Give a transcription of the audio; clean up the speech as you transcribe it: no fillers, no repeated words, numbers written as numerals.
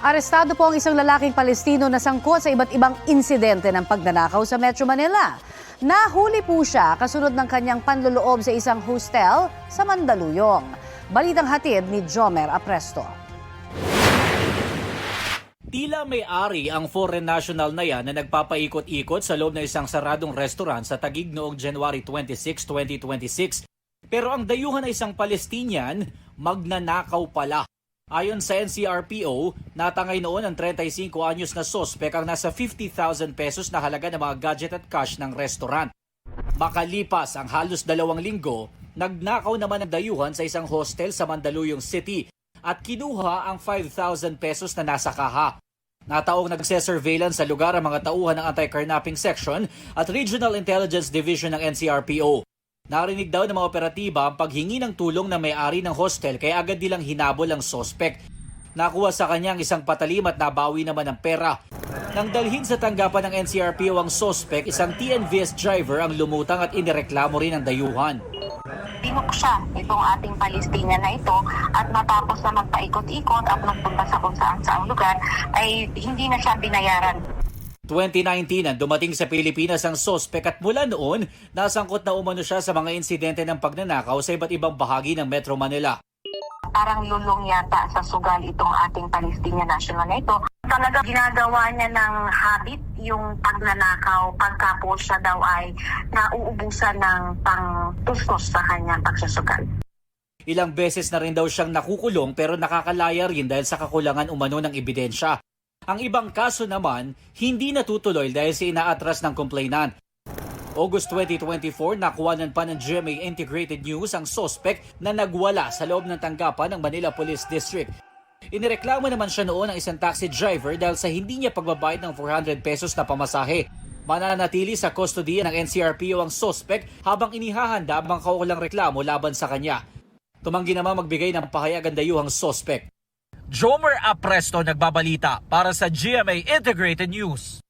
Arestado po ang isang lalaking Palestino na sangkot sa iba't ibang insidente ng pagnanakaw sa Metro Manila. Nahuli po siya kasunod ng kanyang panloloob sa isang hostel sa Mandaluyong. Balitang hatid ni Jomer Apresto. Tila may-ari ang foreign national na yan na nagpapaikot-ikot sa loob ng isang saradong restaurant sa Taguig noong January 26, 2026. Pero ang dayuhan na isang Palestinian, magnanakaw pala. Ayon sa NCRPO, natangay noon ang 35 anyos na sospek ang nasa 50,000 pesos na halaga ng mga gadget at cash ng restaurant. Makalipas ang halos 2 linggo, nagnakaw naman ang dayuhan sa isang hostel sa Mandaluyong City at kinuha ang 5,000 pesos na nasa kaha. Nataong nagse-surveillance sa lugar ang mga tauhan ng Anti-Carnapping Section at Regional Intelligence Division ng NCRPO. Narinig daw ng mga operatiba ang paghingi ng tulong ng may-ari ng hostel kaya agad nilang hinabol ang sospek. Nakuha sa kanya ang isang patalim at nabawi naman ang pera. Nang dalhin sa tanggapan ng NCRPO ang sospek, isang TNVS driver ang lumutang at inireklamo rin ang dayuhan. Binuksa itong ating Palestinian na ito at matapos na magpaikot-ikot at magpunta sa kung saan lugar ay hindi na siya binayaran. 2019 nang dumating sa Pilipinas ang sospek at mula noon, nasangkot na umano siya sa mga insidente ng pagnanakaw sa iba't ibang bahagi ng Metro Manila. Parang lulong yata sa sugal itong ating Palestinian national na ito. Talaga ginagawa niya ng habit yung pagnanakaw pagka po siya daw ay nauubusan ng pang-tustos sa kanyang pagsusugal. Ilang beses na rin daw siyang nakukulong pero nakakalaya rin dahil sa kakulangan umano ng ebidensya. Ang ibang kaso naman, hindi natutuloy dahil sa inaatras ng complainant. August 2024, nakuhanan pa ng GMA Integrated News ang sospek na nagwala sa loob ng tanggapan ng Manila Police District. Inireklamo naman siya noon ng isang taxi driver dahil sa hindi niya pagbabayad ng 400 pesos na pamasahe. Mananatili sa kustodiya ng NCRPO ang sospek habang inihahanda ang kaukulang reklamo laban sa kanya. Tumanggi naman magbigay ng pahayag ang dayuhang sospek. Jomer Apresto nagbabalita para sa GMA Integrated News.